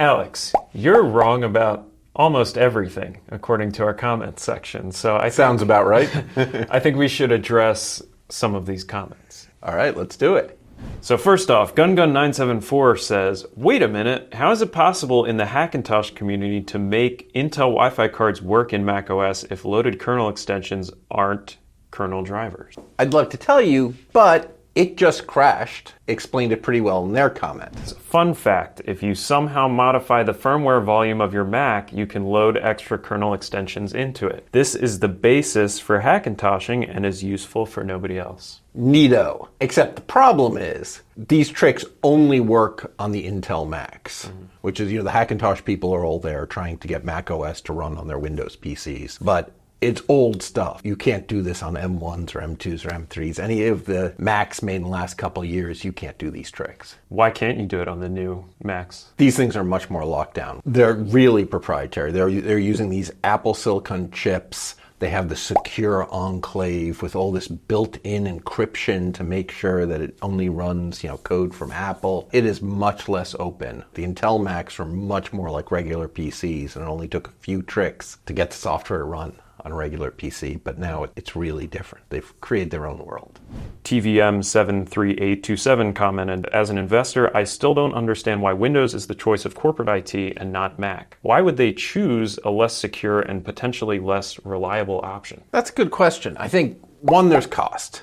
Alex, you're wrong about almost everything, according to our comments section. So Sounds about right. I think we should address some of these comments. All right, let's do it. So first off, GunGun974 says, wait a minute, how is it possible in the Hackintosh community to make Intel Wi-Fi cards work in macOS if loaded kernel extensions aren't kernel drivers? I'd love to tell you, but it just crashed. Explained it pretty well in their comments. Fun fact, if you somehow modify the firmware volume of your Mac, you can load extra kernel extensions into it. This is the basis for Hackintoshing and is useful for nobody else. Neato. Except the problem is, these tricks only work on the Intel Macs, which is, the Hackintosh people are all there trying to get Mac OS to run on their Windows PCs. But it's old stuff. You can't do this on M1s or M2s or M3s. Any of the Macs made in the last couple of years, you can't do these tricks. Why can't you do it on the new Macs? These things are much more locked down. They're really proprietary. They're using these Apple Silicon chips. They have the secure enclave with all this built-in encryption to make sure that it only runs, code from Apple. It is much less open. The Intel Macs are much more like regular PCs, and it only took a few tricks to get the software to run on a regular PC, but now it's really different. They've created their own world. TVM73827 commented, as an investor, I still don't understand why Windows is the choice of corporate IT and not Mac. Why would they choose a less secure and potentially less reliable option? That's a good question. I think, one, there's cost.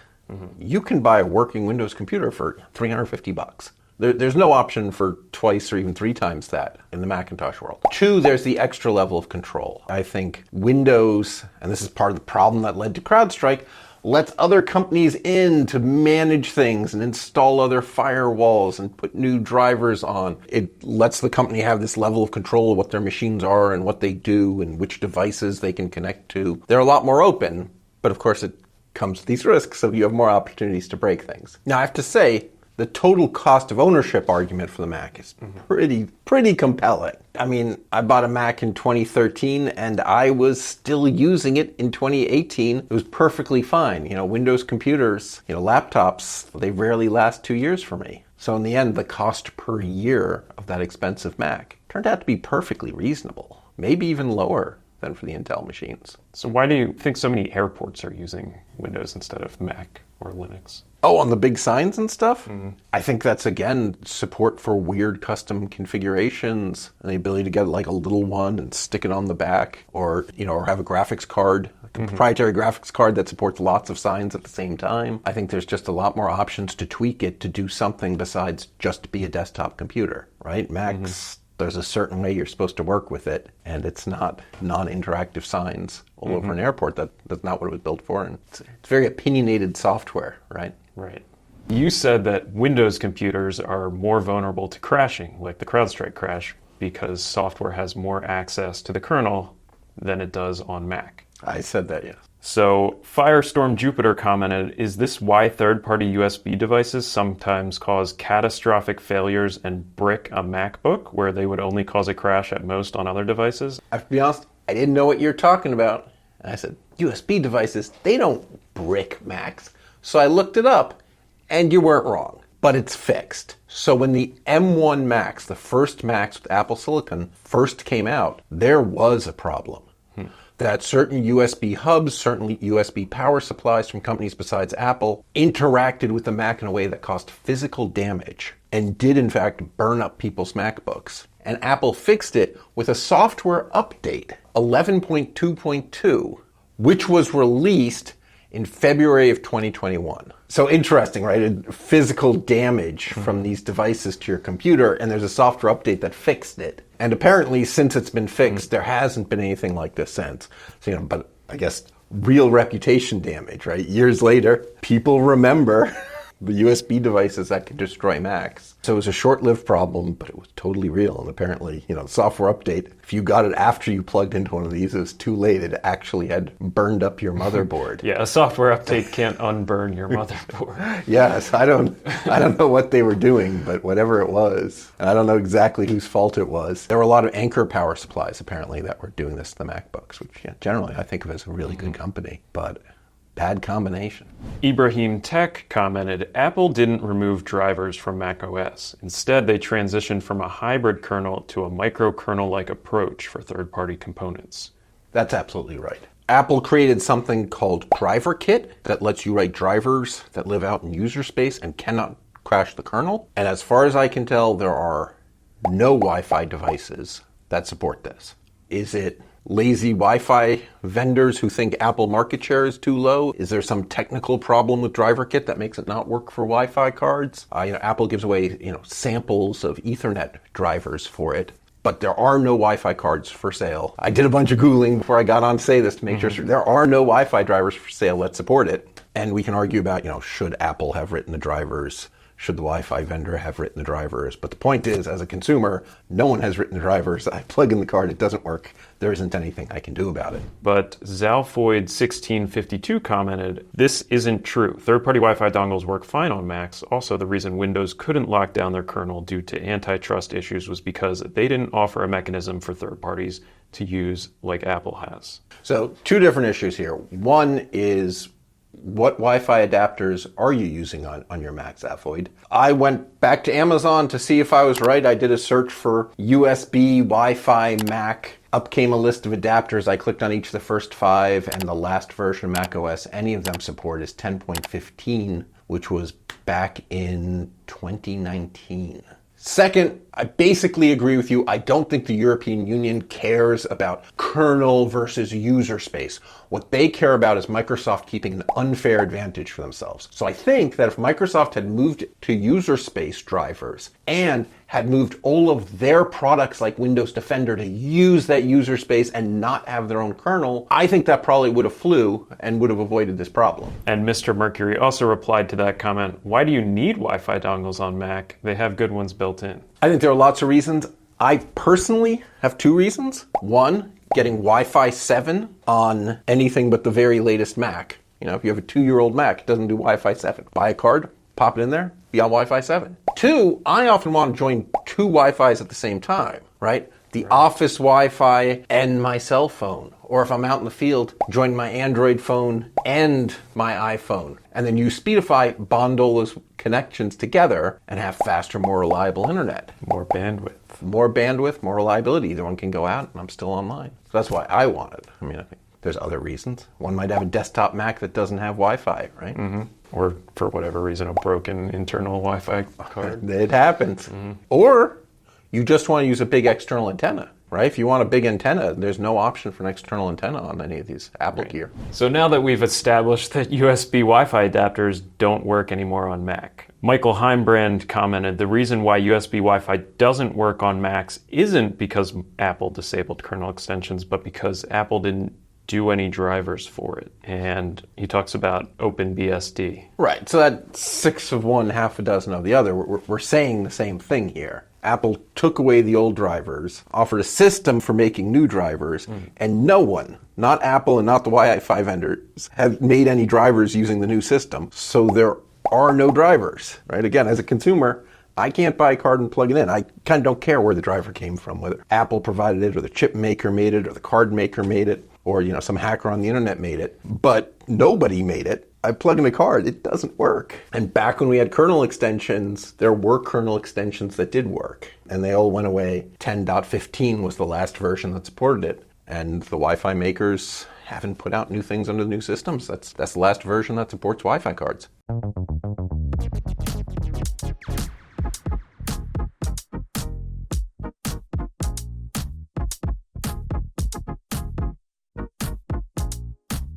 You can buy a working Windows computer for $350. There's no option for twice or even three times that in the Macintosh world. Two, there's the extra level of control. I think Windows, and this is part of the problem that led to CrowdStrike, lets other companies in to manage things and install other firewalls and put new drivers on. It lets the company have this level of control of what their machines are and what they do and which devices they can connect to. They're a lot more open, but of course it comes with these risks, so you have more opportunities to break things. Now I have to say, the total cost of ownership argument for the Mac is pretty compelling. I mean, I bought a Mac in 2013 and I was still using it in 2018. It was perfectly fine. Windows computers, laptops, they rarely last 2 years for me. So in the end, the cost per year of that expensive Mac turned out to be perfectly reasonable, maybe even lower than for the Intel machines. So why do you think so many airports are using Windows instead of Mac or Linux? Oh, on the big signs and stuff? I think that's, again, support for weird custom configurations and the ability to get like a little one and stick it on the back, or have a graphics card, a proprietary graphics card that supports lots of signs at the same time. I think there's just a lot more options to tweak it to do something besides just be a desktop computer, right? Macs, there's a certain way you're supposed to work with it, and it's not non-interactive signs all over an airport. That's not what it was built for, and it's very opinionated software, right? Right. You said that Windows computers are more vulnerable to crashing, like the CrowdStrike crash, because software has more access to the kernel than it does on Mac. I said that, yes. So Firestorm Jupiter commented, is this why third-party USB devices sometimes cause catastrophic failures and brick a MacBook, where they would only cause a crash at most on other devices? I have to be honest, I didn't know what you're talking about. And I said, USB devices, they don't brick Macs. So I looked it up, and you weren't wrong. But it's fixed. So when the M1 Macs, the first Macs with Apple Silicon, first came out, there was a problem. That certain USB hubs, certainly USB power supplies from companies besides Apple, interacted with the Mac in a way that caused physical damage and did in fact burn up people's MacBooks. And Apple fixed it with a software update, 11.2.2, which was released in February of 2021. So interesting, right? Physical damage from these devices to your computer, and there's a software update that fixed it. And apparently, since it's been fixed, there hasn't been anything like this since. So, but I guess real reputation damage, right? Years later, people remember the USB devices that could destroy Macs. So it was a short-lived problem, but it was totally real. And apparently, software update, if you got it after you plugged into one of these, it was too late. It actually had burned up your motherboard. Yeah, a software update can't unburn your motherboard. Yes, I don't know what they were doing, but whatever it was, and I don't know exactly whose fault it was. There were a lot of Anker power supplies, apparently, that were doing this to the MacBooks, which generally I think of as a really good company. But Bad combination. Ibrahim Tech commented, Apple didn't remove drivers from macOS. Instead, they transitioned from a hybrid kernel to a microkernel-like approach for third-party components. That's absolutely right. Apple created something called DriverKit that lets you write drivers that live out in user space and cannot crash the kernel. And as far as I can tell, there are no Wi-Fi devices that support this. Is it lazy Wi-Fi vendors who think Apple market share is too low? Is there some technical problem with DriverKit that makes it not work for Wi-Fi cards? Apple gives away samples of Ethernet drivers for it, but there are no Wi-Fi cards for sale. I did a bunch of Googling before I got on to say this to make sure there are no Wi-Fi drivers for sale that support it. And we can argue about, should Apple have written the drivers? Should the Wi-Fi vendor have written the drivers? But the point is, as a consumer, no one has written the drivers. I plug in the card, it doesn't work. There isn't anything I can do about it. But Zalfoid1652 commented, this isn't true. Third-party Wi-Fi dongles work fine on Macs. Also, the reason Windows couldn't lock down their kernel due to antitrust issues was because they didn't offer a mechanism for third parties to use like Apple has. So, two different issues here. One is, what Wi-Fi adapters are you using on your Mac, Zalfoid? I went back to Amazon to see if I was right. I did a search for USB Wi-Fi Mac. Up came a list of adapters. I clicked on each of the first 5, and the last version of macOS any of them support is 10.15, which was back in 2019. Second, I basically agree with you. I don't think the European Union cares about kernel versus user space. What they care about is Microsoft keeping an unfair advantage for themselves. So I think that if Microsoft had moved to user space drivers and had moved all of their products like Windows Defender to use that user space and not have their own kernel, I think that probably would have flew and would have avoided this problem. And Mr. Mercury also replied to that comment, why do you need Wi-Fi dongles on Mac? They have good ones built in. I think there are lots of reasons. I personally have 2 reasons. One, getting Wi-Fi 7 on anything but the very latest Mac. If you have a 2-year-old Mac, it doesn't do Wi-Fi 7. Buy a card, pop it in there, be on Wi-Fi 7. 2, I often want to join 2 Wi-Fis at the same time, right? The office Wi-Fi and my cell phone. Or if I'm out in the field, join my Android phone and my iPhone. And then use Speedify, bond all those connections together, and have faster, more reliable internet. More bandwidth. More bandwidth, more reliability. Either one can go out and I'm still online. So that's why I want it. I think there's other reasons. One might have a desktop Mac that doesn't have Wi-Fi, right? Mm-hmm. Or for whatever reason, a broken internal Wi-Fi card. It happens. Mm-hmm. Or you just want to use a big external antenna, right? If you want a big antenna, there's no option for an external antenna on any of these Apple gear. So now that we've established that USB Wi-Fi adapters don't work anymore on Mac, Michael Heimbrand commented, the reason why USB Wi-Fi doesn't work on Macs isn't because Apple disabled kernel extensions, but because Apple didn't do any drivers for it. And he talks about OpenBSD. Right, so that's 6 of one, half a dozen of the other. We're saying the same thing here. Apple took away the old drivers, offered a system for making new drivers, and no one, not Apple and not the Wi-Fi vendors, have made any drivers using the new system. So there are no drivers, right? Again, as a consumer, I can't buy a card and plug it in. I kind of don't care where the driver came from, whether Apple provided it or the chip maker made it or the card maker made it or some hacker on the internet made it. But nobody made it. I plug in a card, it doesn't work. And back when we had kernel extensions, there were kernel extensions that did work. And they all went away. 10.15 was the last version that supported it. And the Wi-Fi makers haven't put out new things under the new systems. That's the last version that supports Wi-Fi cards.